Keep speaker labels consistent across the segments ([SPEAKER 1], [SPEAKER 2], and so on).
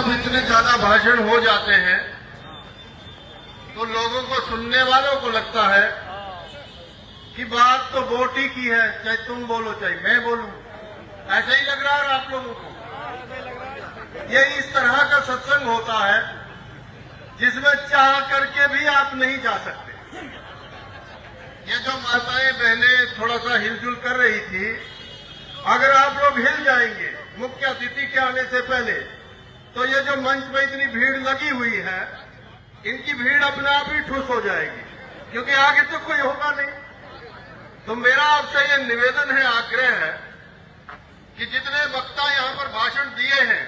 [SPEAKER 1] जब इतने ज्यादा भाषण हो जाते हैं तो लोगों को, सुनने वालों को लगता है कि बात तो वोट ही की है, चाहे तुम बोलो चाहे मैं बोलूं। ऐसा ही लग रहा है आप लोगों को। ये इस तरह का सत्संग होता है जिसमें चाह करके भी आप नहीं जा सकते। ये जो माताएं बहनें थोड़ा सा हिलजुल कर रही थी, अगर आप लोग हिल जाएंगे मुख्य अतिथि के आने से पहले, तो ये जो मंच में इतनी भीड़ लगी हुई है, इनकी भीड़ अपने आप ही ठुस हो जाएगी, क्योंकि आगे तो कोई होगा नहीं। तो मेरा आपसे ये निवेदन है, आग्रह है कि जितने वक्ता यहाँ पर भाषण दिए हैं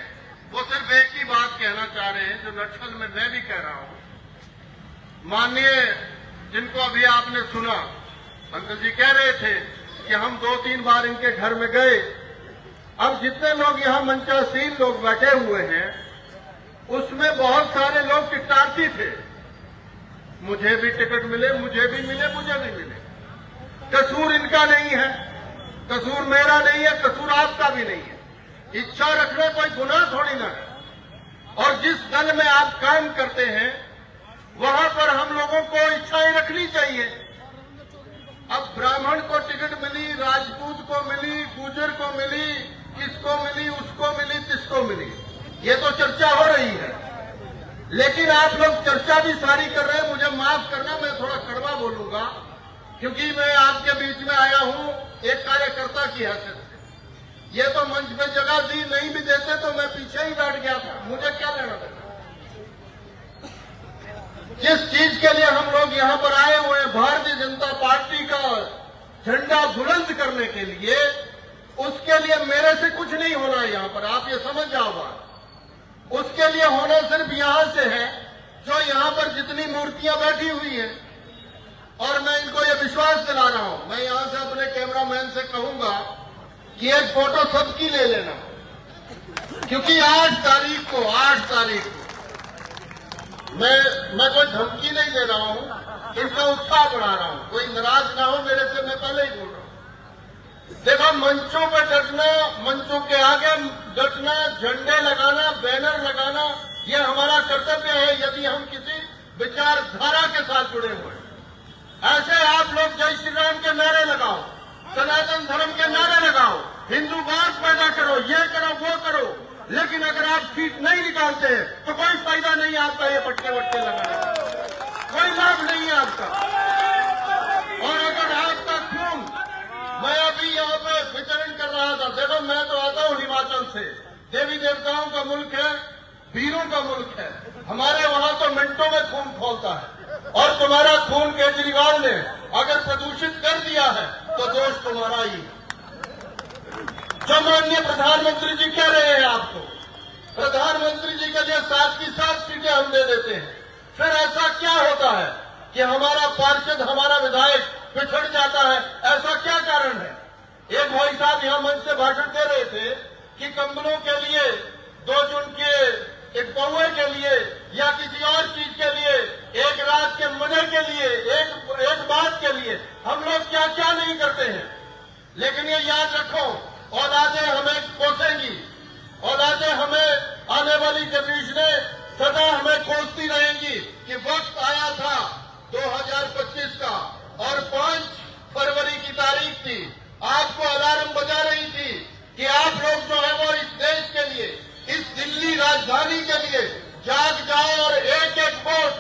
[SPEAKER 1] वो सिर्फ एक ही बात कहना चाह रहे हैं, जो नक्सल में मैं भी कह रहा हूं। माननीय जिनको अभी आपने सुना, अंकल जी कह रहे थे कि हम 2-3 बार इनके घर में गए। अब जितने लोग यहाँ मंचासीन लोग बैठे हुए हैं उसमें बहुत सारे लोग टिकटार्थी थे। मुझे भी टिकट मिले, मुझे भी मिले, मुझे भी मिले। कसूर इनका नहीं है, कसूर मेरा नहीं है, कसूर आपका भी नहीं है। इच्छा रखना कोई गुनाह थोड़ी ना है। और जिस दल में आप काम करते हैं वहां पर हम लोगों को इच्छाएं रखनी चाहिए। अब ब्राह्मण को टिकट मिली, राजपूत को मिली, गुर्जर को मिली, किसको मिली, उसको मिली, किसको मिली, ये तो चर्चा हो रही है। लेकिन आप लोग चर्चा भी सारी कर रहे हैं। मुझे माफ करना, मैं थोड़ा कड़वा बोलूंगा, क्योंकि मैं आपके बीच में आया हूं एक कार्यकर्ता की हैसियत से। ये तो मंच पे जगह दी, नहीं भी देते तो मैं पीछे ही बैठ गया था, मुझे क्या लेना था। जिस चीज के लिए हम लोग यहाँ पर आए हुए हैं, भारतीय जनता पार्टी का झंडा बुलंद करने के लिए, उसके लिए मेरे से कुछ नहीं होना है यहाँ पर, आप ये समझ जाओ बात। उसके लिए होना सिर्फ यहाँ से है, जो यहाँ पर जितनी मूर्तियां बैठी हुई हैं। और मैं इनको ये विश्वास दिला रहा हूं, मैं यहां से अपने कैमरामैन से कहूंगा कि एक फोटो सबकी ले लेना, क्योंकि 8 तारीख को मैं कोई धमकी नहीं दे रहा हूं, इनका उत्साह बढ़ा रहा हूं। कोई नाराज ना हो मेरे से, मैं पहले ही बोल रहा हूं। देखो, मंचों पर डटना, मंचों के आगे डटना, झंडे लगाना, बैनर लगाना, ये हमारा कर्तव्य है यदि हम किसी विचारधारा के साथ जुड़े हुए हैं। ऐसे आप लोग जय श्री राम के नारे लगाओ, सनातन धर्म के नारे लगाओ, हिंदूवाद पैदा करो, ये करो, वो करो, लेकिन अगर आप सीट नहीं निकालते हैं तो कोई फायदा नहीं आपका ये पटके वटके लगाने का, कोई लाभ नहीं है आपका। और अगर आपका खून, मैं अभी यहाँ पे विचरण कर रहा था, देखो मैं तो आता हूँ हिमाचल से, देवी देवताओं का मुल्क है, वीरों का मुल्क है। हमारे वहां तो मिनटों में खून खौलता है। और तुम्हारा खून केजरीवाल ने अगर प्रदूषित कर दिया है तो दोष तुम्हारा ही है। जो माननीय प्रधानमंत्री जी कह रहे हैं आपको, प्रधानमंत्री जी के लिए 7 की 7 सीटें हम दे देते हैं, फिर ऐसा क्या होता है कि हमारा पार्षद, हमारा विधायक पिछड़ जाता है? ऐसा क्या कारण है? एक भाई साहब यहां मंच से भाषण दे रहे थे कि कंबलों के लिए, 2 जून के एक पौवे के लिए या किसी और चीज के लिए, एक रात के मजे के लिए, एक बात के लिए हम लोग क्या क्या नहीं करते हैं। लेकिन ये याद रखो, औलादें हमें कोसेंगी, औलादें हमें, आने वाली जनरेशन सदा हमें कोसती रहेंगी कि वक्त आया था 2025 का और 5 फरवरी की तारीख थी, आपको अलार्म बजा रही थी कि आप लोग जो है वो इस देश के लिए, इस दिल्ली राजधानी के लिए जाग जाओ और एक एक वोट।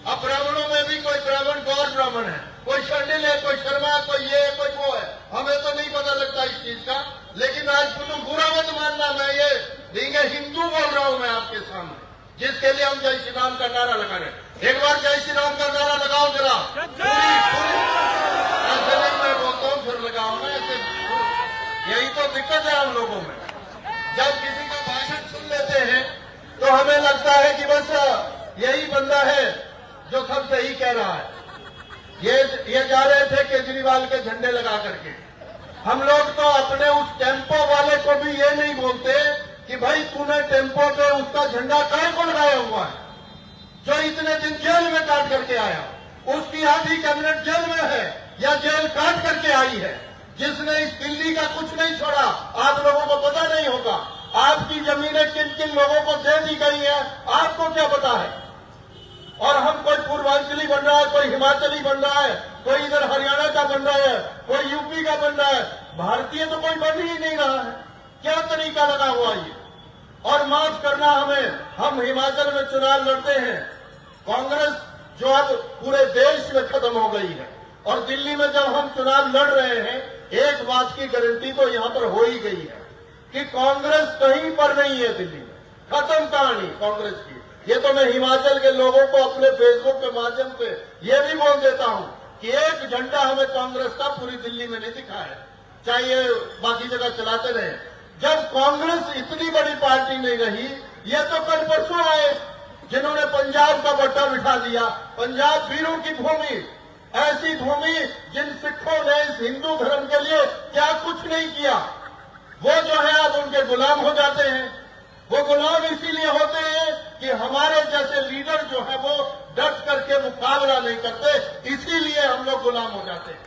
[SPEAKER 1] अब ब्राह्मणों में भी कोई ब्राह्मण गौर ब्राह्मण है, कोई शर्मिल है, कोई शर्मा, कोई ये कोई वो है, हमें तो नहीं पता लगता इस चीज का। लेकिन आज तुम बुरा मत मानना, मैं ये देंगे हिंदू बोल रहा हूं मैं आपके सामने, जिसके लिए हम जय श्री राम का नारा लगा रहे हैं। एक बार जय श्री राम का नारा लगाओ जरा, ऐसे नहीं मैं बोलता हूँ फिर लगाओ ना, ऐसे। यही तो दिक्कत है हम लोगों में, जब किसी का भाषण सुन लेते हैं तो हमें लगता है कि बस यही बंदा है जो सब सही कह रहा है। ये जा रहे थे केजरीवाल के झंडे लगा करके। हम लोग तो अपने उस टेम्पो वाले को भी ये नहीं बोलते कि भाई तूने टेम्पो पे उसका झंडा काहे को लगाया हुआ है, जो इतने दिन जेल में काट करके आया, उसकी आधी कैबिनेट जेल में है या जेल काट करके आई है, जिसने इस दिल्ली का कुछ नहीं छोड़ा। आप लोगों को पता नहीं होगा, आपकी जमीनें किन किन लोगों को दे दी गई है, आपको क्या पता है? और हम कोई पूर्वांचली बन रहा है, कोई हिमाचली बन रहा है, कोई इधर हरियाणा का बन रहा है, कोई यूपी का बन रहा है, भारतीय तो कोई बन ही नहीं रहा है। क्या तरीका लगा हुआ ये? और माफ करना हमें, हम हिमाचल में चुनाव लड़ते हैं, कांग्रेस जो अब पूरे देश में खत्म हो गई है, और दिल्ली में जब हम चुनाव लड़ रहे हैं, एक बात की गारंटी तो यहां पर हो ही गई है कि कांग्रेस कहीं पर नहीं है दिल्ली में। खत्म कहानी कांग्रेस की। ये तो मैं हिमाचल के लोगों को अपने फेसबुक के माध्यम से ये भी बोल देता हूं कि एक झंडा हमें कांग्रेस का पूरी दिल्ली में नहीं दिखा है, चाहे बाकी जगह चलाते रहे। जब कांग्रेस इतनी बड़ी पार्टी नहीं रही, ये तो कल परसों आए जिन्होंने पंजाब का बट्टा बिठा दिया। पंजाब वीरों की भूमि, ऐसी भूमि जिन सिखों ने इस हिंदू धर्म के लिए क्या कुछ नहीं किया, वो जो है अब उनके गुलाम हो जाते हैं। वो गुलाम इसीलिए होते हैं कि हमारे जैसे लीडर जो है वो डट करके मुकाबला नहीं करते, इसीलिए हम लोग गुलाम हो जाते हैं।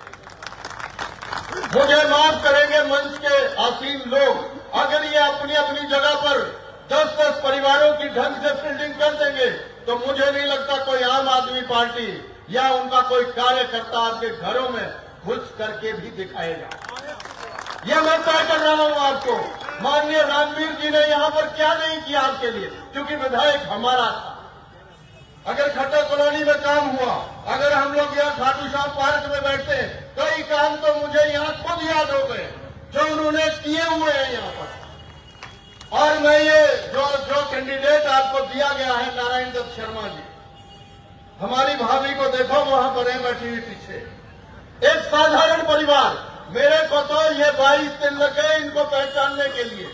[SPEAKER 1] मुझे माफ करेंगे मंच के आसीन लोग, अगर ये अपनी अपनी जगह पर 10-10 परिवारों की ढंग से फील्डिंग कर देंगे तो मुझे नहीं लगता कोई आम आदमी पार्टी या उनका कोई कार्यकर्ता आपके घरों में घुस करके भी दिखाएगा। यह मैं तय कर रहा हूं आपको। माननीय रामवीर जी ने यहां पर क्या नहीं किया आपके लिए, क्योंकि विधायक हमारा था। अगर खट्टा कॉलोनी में काम हुआ, अगर हम लोग यहाँ खाटू श्याम पार्क में बैठते, कई काम तो मुझे यहाँ खुद याद हो गए जो उन्होंने किए हुए हैं यहाँ पर। और मैं ये जो कैंडिडेट आपको दिया गया है नारायण दत्त शर्मा जी, हमारी भाभी को देखो वहां पर है बैठी हुई पीछे। एक साधारण परिवार, मेरे को तो ये 22 दिन लगे इनको पहचानने के लिए,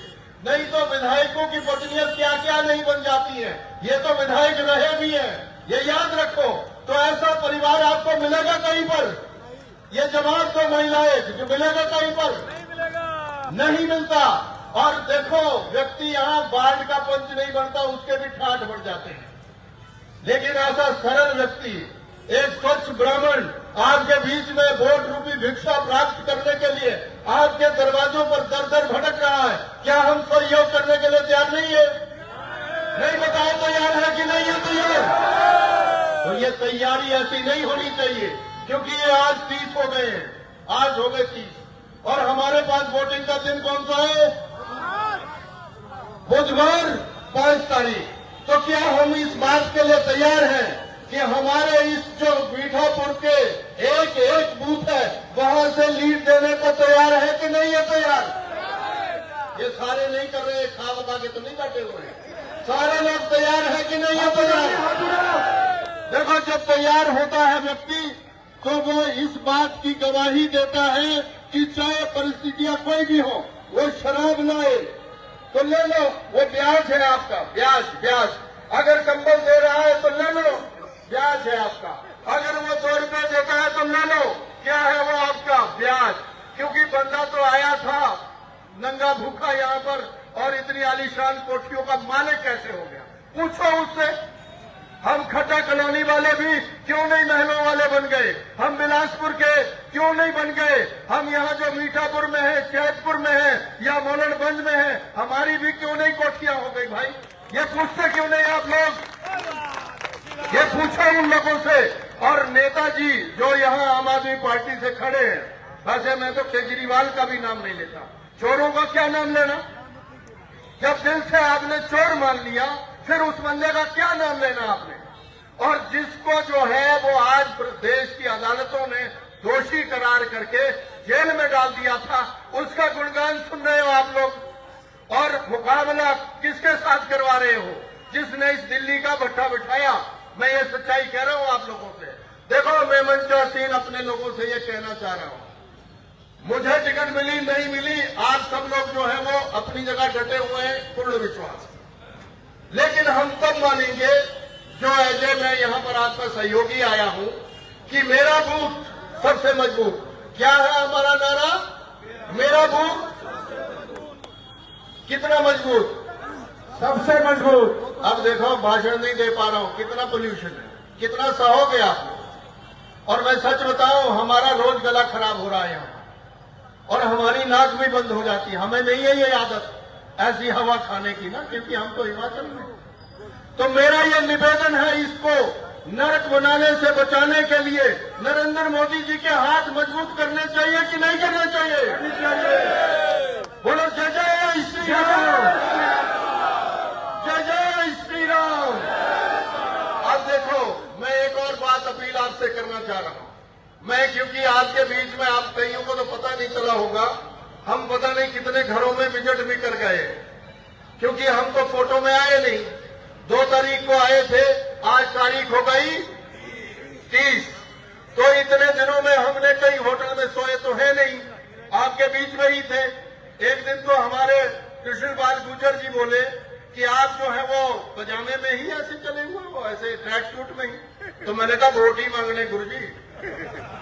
[SPEAKER 1] नहीं तो विधायकों की पत्नियां क्या क्या नहीं बन जाती हैं। ये तो विधायक रहे भी हैं, ये याद रखो। तो ऐसा परिवार आपको मिलेगा कहीं पर? ये जवाब तो महिलाएं जो मिलेगा कहीं पर? नहीं मिलता। और देखो, व्यक्ति यहाँ वार्ड का पंच नहीं बनता, उसके भी ठाठ बढ़ जाते हैं। लेकिन ऐसा सरल व्यक्ति, एक स्वच्छ ब्राह्मण आपके बीच में वोट रूपी भिक्षा प्राप्त करने के लिए आपके दरवाजों पर दर दर भटक रहा है, क्या हम सहयोग करने के लिए तैयार नहीं है? नहीं बताओ तैयार है कि नहीं है तैयार? तो ये तैयारी ऐसी नहीं होनी चाहिए, क्योंकि ये आज 30 हो गए हैं, आज हो गए 30, और हमारे पास वोटिंग का दिन कौन सा है? बुधवार 5 तारीख। तो क्या हम इस बात के लिए तैयार हैं कि हमारे इस जो मीठापुर के एक एक बूथ है वहां से लीड देने को तैयार है कि नहीं है तैयार? ये सारे नहीं कर रहे, खा बता के तो नहीं बैठे हुए हैं, सारे लोग तैयार है कि नहीं है तैयार? देखो, जब तैयार होता है व्यक्ति तो वो इस बात की गवाही देता है कि चाहे परिस्थितियां कोई भी हो, वो शराब लाए तो ले लो, वो ब्याज है आपका, ब्याज। अगर कंबल दे रहा है तो ले लो, ब्याज है आपका। अगर वो 2 रुपए देता है तो ले लो, क्या है वो आपका? ब्याज। क्योंकि बंदा तो आया था नंगा भूखा यहाँ पर, और इतनी आलीशान कोठियों का मालिक कैसे हो गया? पूछो उससे। हम खट्टा कॉलोनी वाले भी क्यों नहीं महलों वाले बन गए? हम बिलासपुर के क्यों नहीं बन गए? हम यहाँ जो मीठापुर में है, चैतपुर में है या मोलनगंज में है, हमारी भी क्यों नहीं कोठियां हो गई भाई? ये पूछते क्यों नहीं आप लोग? ये पूछो उन लोगों से। और नेताजी जो यहाँ आम आदमी पार्टी से खड़े हैं, वैसे मैं तो केजरीवाल का भी नाम नहीं लेता, चोरों का क्या नाम लेना? जब दिल से आपने चोर मान लिया, फिर उस बंदे का क्या नाम लेना आपने? और जिसको जो है वो आज देश की अदालतों ने दोषी करार करके जेल में डाल दिया था, उसका गुणगान सुन रहे हो आप लोग। और मुकाबला किसके साथ करवा रहे हो? जिसने इस दिल्ली का भट्टा बिठाया। मैं ये सच्चाई कह रहा हूं आप लोगों से। देखो, मैं मंचोसीन अपने लोगों से ये कहना चाह रहा हूं, मुझे टिकट मिली नहीं मिली, आप सब लोग जो है वो अपनी जगह डटे हुए हैं, पूर्ण विश्वास। लेकिन हम तब मानेंगे जो ऐसे मैं यहाँ पर आपका सहयोगी आया हूं कि मेरा बूथ सबसे मजबूत। क्या है हमारा नारा? मेरा बूथ कितना मजबूत? सबसे मजबूत। अब देखो, भाषण नहीं दे पा रहा हूं, कितना पोल्यूशन है, कितना सहोगे आप। और मैं सच बताऊं, हमारा रोज गला खराब हो रहा है यहाँ, और हमारी नाक भी बंद हो जाती है। हमें नहीं है ये आदत, ऐसी हवा खाने की ना, क्योंकि हम तो हिमाचल में। तो मेरा ये निवेदन है, इसको नरक बनाने से बचाने के लिए नरेंद्र मोदी जी के हाथ मजबूत करने चाहिए कि नहीं करने चाहिए? बोलो जय जय श्री राम, जय जय श्री राम। अब देखो, मैं एक और बात अपील आपसे करना चाह रहा हूं। मैं, क्योंकि आपके बीच में आप कईयों को तो पता नहीं चला होगा, हम पता नहीं कितने घरों में विजिट भी कर गए, क्योंकि हम तो फोटो में आए नहीं। 2 तारीख को आए थे, आज तारीख हो गई 30। तो इतने दिनों में हमने कई होटल में सोए तो है नहीं, आपके बीच में ही थे। एक दिन तो हमारे कृष्णपाल गुर्जर जी बोले कि आप जो है वो पजामे में ही ऐसे चले हुए, वो ऐसे ट्रैक सूट में ही। तो मैंने कहा वोट ही मांगने गुरुजी,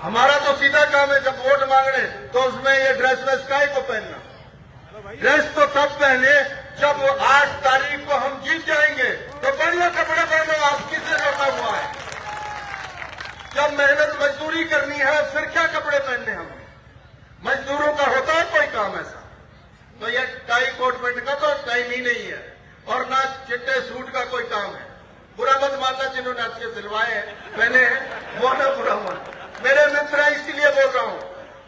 [SPEAKER 1] हमारा तो सीधा काम है, जब वोट मांगने तो उसमें ये ड्रेस वेस काहे को पहनना? ड्रेस तो तब पहने जब 8 तारीख को हम जीत जाएंगे, तो बढ़िया कपड़े पहनो। आप किसने रोका हुआ है? जब मेहनत मजदूरी करनी है फिर क्या कपड़े पहनने हमें? मजदूरों का होता है कोई काम ऐसा? तो ये टाई कोट पैंट का तो टाइम ही नहीं है, और ना चिट्टे सूट का कोई काम है। बुरा मत मानना, जिन्होंने अच्छे सिलवाए हैं, पहने हैं, वो ना बुरा मान। मेरे मित्र है, इसीलिए बोल रहा हूं।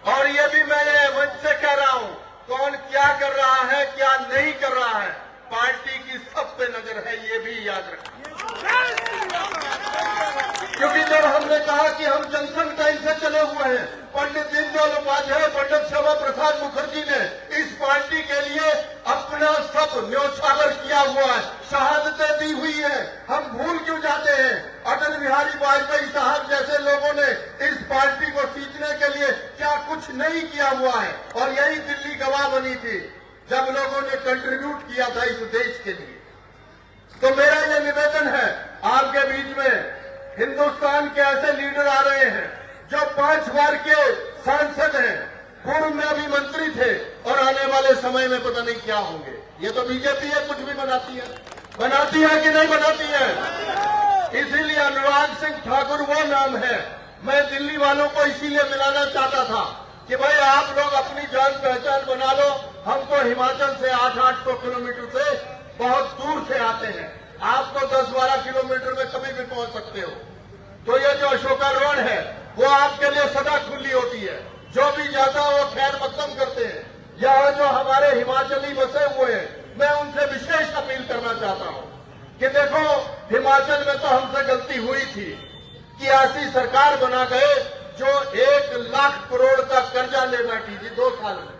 [SPEAKER 1] और ये भी मैं मंच से कह रहा हूं, कौन क्या कर रहा है, क्या नहीं कर रहा है, पार्टी की सब पे नजर है, ये भी याद रखें। क्योंकि जब हमने कहा कि हम जनसंघ टाइम से चले हुए हैं, पंडित दीनदयाल उपाध्याय, पंडित श्यामा प्रसाद मुखर्जी ने इस पार्टी के लिए अपना सब न्योछावर किया हुआ है, शहादतें दी हुई है। हम भूल क्यों जाते हैं? अटल बिहारी वाजपेयी साहब जैसे लोगों ने इस पार्टी को सींचने के लिए क्या कुछ नहीं किया हुआ है? और यही दिल्ली गवाह बनी थी जब लोगों ने कंट्रीब्यूट किया था इस देश के लिए। तो मेरा ये निवेदन है आपके बीच में, हिंदुस्तान के ऐसे लीडर आ रहे हैं जो 5 बार के सांसद हैं, पूर्व में अभी मंत्री थे, और आने वाले समय में पता नहीं क्या होंगे। ये तो बीजेपी है, कुछ भी बनाती है कि नहीं बनाती है? इसीलिए अनुराग सिंह ठाकुर वो नाम है। मैं दिल्ली वालों को इसीलिए मिलाना चाहता था कि भाई आप लोग अपनी जान पहचान बना लो। हम तो हिमाचल से 800-800 किलोमीटर से बहुत दूर से आते हैं, आप तो 10-12 किलोमीटर में कभी भी पहुंच सकते हो। तो ये जो अशोका रोड है वो आपके लिए सदा खुली होती है, जो भी जाता है वो खैर मकदम करते हैं। यहाँ जो हमारे हिमाचली बसे हुए हैं, मैं उनसे विशेष अपील करना चाहता हूँ कि देखो, हिमाचल में तो हमसे गलती हुई थी कि ऐसी सरकार बना गए जो 1 लाख करोड़ का कर्जा ले बैठी थी 2 साल में,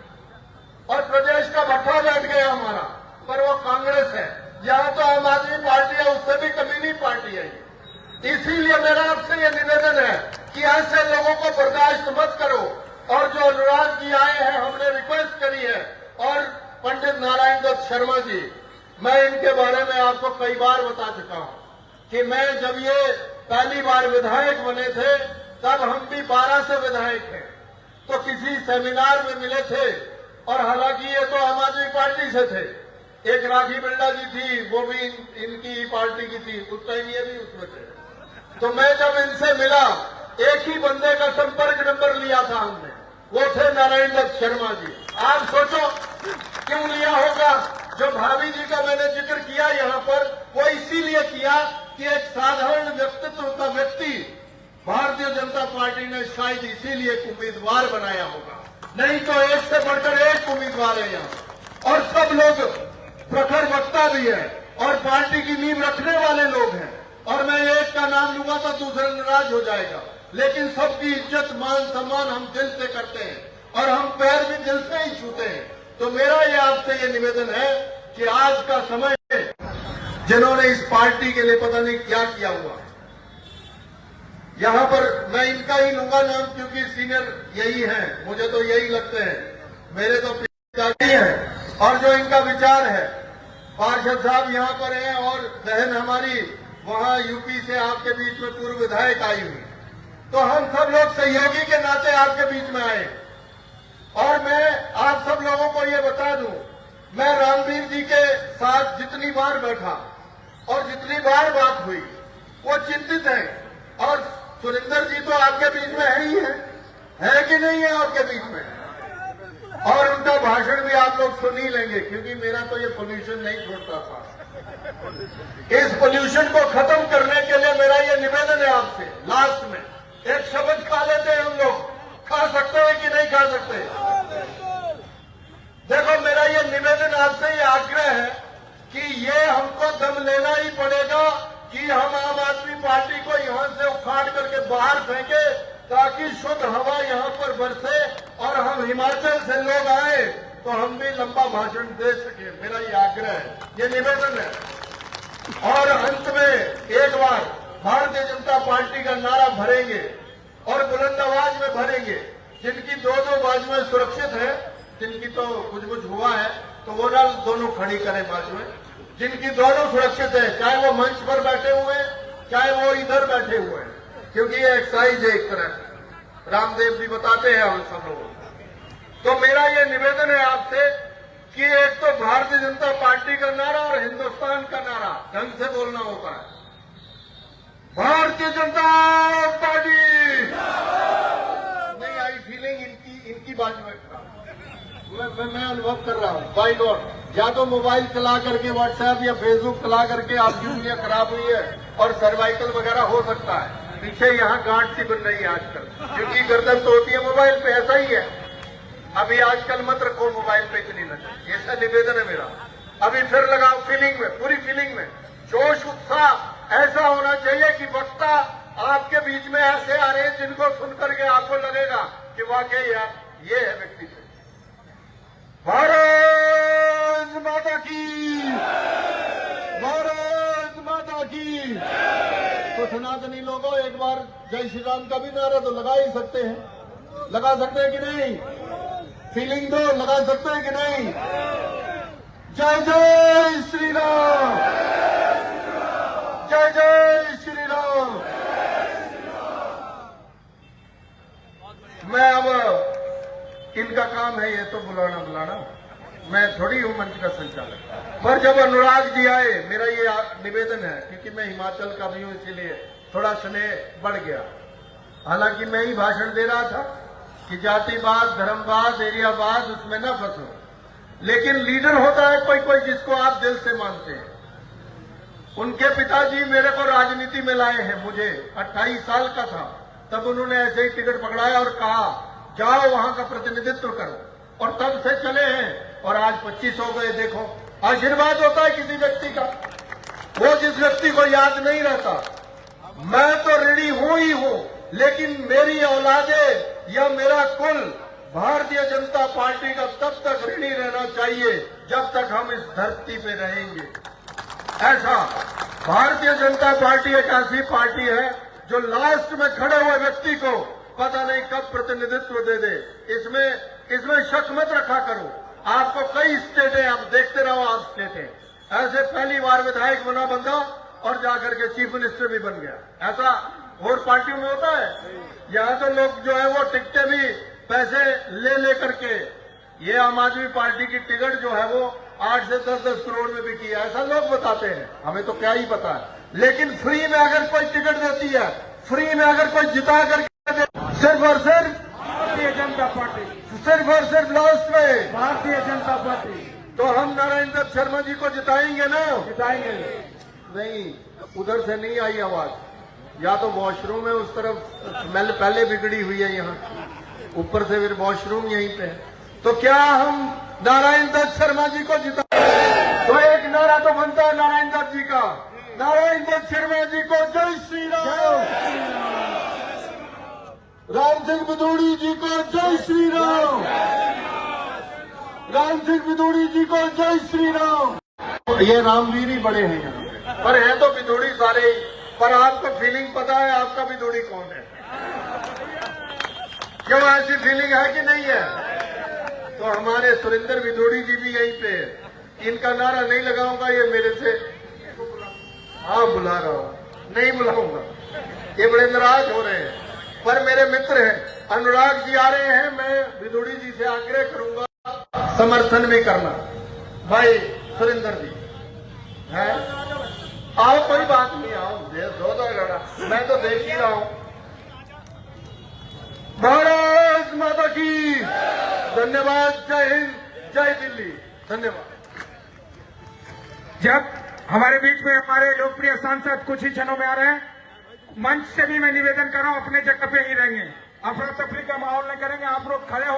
[SPEAKER 1] और प्रदेश का भट्ठा बैठ गया हमारा, पर वो कांग्रेस है। यहाँ तो आम आदमी पार्टी है, उससे भी कमीनी पार्टी है। इसीलिए मेरा आपसे ये निवेदन है कि ऐसे लोगों को बर्दाश्त मत करो। और जो अनुराग जी आए हैं, हमने रिक्वेस्ट करी है, और पंडित नारायण दत्त शर्मा जी, मैं इनके बारे में आपको कई बार बता चुका हूं कि मैं जब ये पहली बार विधायक बने थे तब हम भी 12 से विधायक हैं, तो किसी सेमिनार में मिले थे, और हालांकि ये तो आम आदमी पार्टी से थे। एक राखी बिरला जी थी, वो भी इनकी पार्टी की थी, उस टाइम ये भी उसमें थे। तो मैं जब इनसे मिला, एक ही बंदे का संपर्क नंबर लिया था हमने, वो थे नारायण दत्त शर्मा जी। आप सोचो क्यों लिया होगा? जो भाभी जी का मैंने जिक्र किया यहाँ पर, वो इसीलिए किया कि एक साधारण व्यक्तित्व का व्यक्ति भारतीय जनता पार्टी ने शायद इसीलिए एक उम्मीदवार बनाया होगा, नहीं तो एक से बढ़कर एक उम्मीदवार है यहाँ, और सब लोग प्रखर वक्ता भी है और पार्टी की नींव रखने वाले लोग हैं। और मैं एक का नाम लूंगा तो दूसरा नाराज हो जाएगा, लेकिन सबकी इज्जत मान सम्मान हम दिल से करते हैं, और हम पैर भी दिल से ही छूते हैं। तो मेरा ये आपसे ये निवेदन है कि आज का समय है, जिन्होंने इस पार्टी के लिए पता नहीं क्या किया हुआ है, यहाँ पर मैं इनका ही लूंगा नाम, क्योंकि सीनियर यही है, मुझे तो यही लगते हैं, मेरे तो पिताजी हैं। और जो इनका विचार है, पार्षद साहब यहाँ पर हैं, और बहन हमारी वहां यूपी से आपके बीच में पूर्व विधायक आई हुई, तो हम सब लोग सहयोगी के नाते आपके बीच में आए। और मैं आप सब लोगों को ये बता दूं, मैं रामवीर जी के साथ जितनी बार बैठा और जितनी बार बात हुई, वो चिंतित हैं। और सुरेंद्र जी तो आपके बीच में है ही है कि नहीं है? आपके बीच में और उनका भाषण भी आप लोग सुन ही लेंगे, क्योंकि मेरा तो ये पोल्यूशन नहीं छोड़ता था। इस पोल्यूशन को खत्म करने के लिए मेरा ये निवेदन है आपसे। लास्ट में एक शब्द खा लेते हैं हम लोग, खा सकते हैं कि नहीं खा सकते? देखो, मेरा ये निवेदन आपसे, ये आग्रह है कि ये हमको दम लेना ही पड़ेगा कि हम आम आदमी पार्टी को यहां से उखाड़ करके बाहर फेंके, ताकि शुद्ध हवा यहां पर बरसे और हम हिमाचल से लोग आए तो हम भी लंबा भाषण दे सके। मेरा ये आग्रह है, ये निवेदन है। और अंत में एक बार भारतीय जनता पार्टी का नारा भरेंगे और बुलंद आवाज में भरेंगे। जिनकी दो बाजुएं सुरक्षित है, जिनकी तो कुछ हुआ है तो वो ना दोनों खड़ी करें बाजुएं। जिनकी दोनों सुरक्षित है, चाहे वो मंच पर बैठे हुए हैं, चाहे वो इधर बैठे हुए हैं, क्योंकि ये एक्सरसाइज है एक तरह, रामदेव जी बताते हैं हम सब लोगों को। तो मेरा ये निवेदन है आपसे कि एक तो भारतीय जनता पार्टी का नारा और हिंदुस्तान का नारा ढंग से बोलना होता है। भारतीय जनता पार्टी नहीं आई फीलिंग इनकी बाजू में मैं अनुभव कर रहा हूँ। बाई गॉड, या तो मोबाइल चला करके व्हाट्सएप या फेसबुक चला करके आपकी उंगलियां खराब हुई है और सर्वाइकल वगैरह हो सकता है। पीछे यहाँ गांठ सी बन रही है आजकल, क्योंकि गर्दन तो होती है मोबाइल पे, ऐसा ही है। अभी आजकल मत रखो मोबाइल पे इतनी नजर, ऐसा निवेदन है मेरा। अभी फिर लगाओ फीलिंग में, पूरी फीलिंग में, जोश उत्साह ऐसा होना चाहिए कि वक्ता आपके बीच में ऐसे आ रहे हैं जिनको सुन करके आपको लगेगा कि वाकई यार ये है व्यक्ति। भारत माता की, भारत माता की। तो सनातनी लोगों, एक बार जय श्री राम का भी नारा तो लगा ही सकते हैं, लगा सकते हैं कि नहीं? फीलिंग दो, लगा सकते हैं कि नहीं? जय जय श्री राम, जय जय श्री राम। मैं अब इनका काम है ये तो बुलाना, मैं थोड़ी हूं मंच का संचालक। पर जब अनुराग जी आए, मेरा ये निवेदन है, क्योंकि मैं हिमाचल का भी हूं इसीलिए थोड़ा स्नेह बढ़ गया। हालांकि मैं ही भाषण दे रहा था कि जातिवाद, धर्मवाद, एरियावाद उसमें न फंसो, लेकिन लीडर होता है कोई कोई जिसको आप दिल से मानते हैं। उनके पिताजी मेरे को राजनीति में लाए हैं, मुझे 28 साल का था तब उन्होंने ऐसे ही टिकट पकड़ाया और कहा जाओ वहां का प्रतिनिधित्व करो, और तब से चले हैं और आज 25 हो गए। देखो, आशीर्वाद होता है किसी व्यक्ति का, वो जिस व्यक्ति को याद नहीं रहता। मैं तो ऋणी हूं ही हूं, लेकिन मेरी औलादे या मेरा कुल भारतीय जनता पार्टी का तब तक ऋणी रहना चाहिए जब तक हम इस धरती पे रहेंगे। ऐसा भारतीय जनता पार्टी एक ऐसी पार्टी है जो लास्ट में खड़े हुए व्यक्ति को पता नहीं कब प्रतिनिधित्व दे दे। इसमें शक मत रखा करो। आपको कई स्टेटें, आप देखते रहो, आप स्टेटें ऐसे पहली बार विधायक बना बंदा और जाकर के चीफ मिनिस्टर भी बन गया। ऐसा और पार्टियों में होता है? यहाँ तो लोग जो है वो टिकटें भी पैसे ले करके, ये आम आदमी पार्टी की टिकट जो है वो 8 से 10 करोड़ में बिकी है, ऐसा लोग बताते हैं, हमें तो क्या ही पता है। लेकिन फ्री में अगर कोई टिकट देती है, फ्री में अगर कोई जिता करके सिर्फ और सिर्फ भारतीय जनता पार्टी, सिर्फ और सिर्फ लास्ट में भारतीय जनता पार्टी, तो हम नारायण दत्त शर्मा जी को जिताएंगे ना? जिताएंगे नहीं, उधर से नहीं आई आवाज। या तो वॉशरूम है उस तरफ, स्मेल पहले बिगड़ी हुई है यहाँ, ऊपर से फिर वॉशरूम यहीं पे है। तो क्या हम नारायण दत्त शर्मा जी को जिता? तो एक नारा तो बनता है नारायण दत्त जी का, नारायण दत्त शर्मा जी को जय श्री राम, राम सिंह बिदूड़ी जी को जय श्री राम, राम सिंह बिदूड़ी जी को जय श्री राम। ये रामवीर ही बड़े हैं यहाँ पे, पर है तो बिदूड़ी सारे ही। पर आपको फीलिंग पता है आपका बिदूड़ी कौन है? क्यों, ऐसी फीलिंग है कि नहीं है? तो हमारे सुरेंद्र बिदूड़ी जी भी यहीं पे। इनका नारा नहीं लगाऊंगा, ये मेरे से हाँ बुला रहा हूं, नहीं बुलाऊंगा, ये बड़े नाराज हो रहे हैं। पर मेरे मित्र हैं, अनुराग जी आ रहे हैं, मैं बिदूड़ी जी से आग्रह करूंगा समर्थन भी करना। भाई सुरेंद्र जी है, आओ, कोई बात नहीं, आओ, दो लड़ा, मैं तो देख ही रहा हूं। भारत माता की धन्यवाद। जय हिंद, जय दिल्ली। धन्यवाद।
[SPEAKER 2] जब हमारे बीच में हमारे लोकप्रिय सांसद कुछ ही क्षणों में आ रहे हैं, मंच से भी मैं निवेदन कर रहा हूं अपने जगह पे ही रहेंगे, अफरा तफरी का माहौल नहीं करेंगे। आप लोग खड़े हो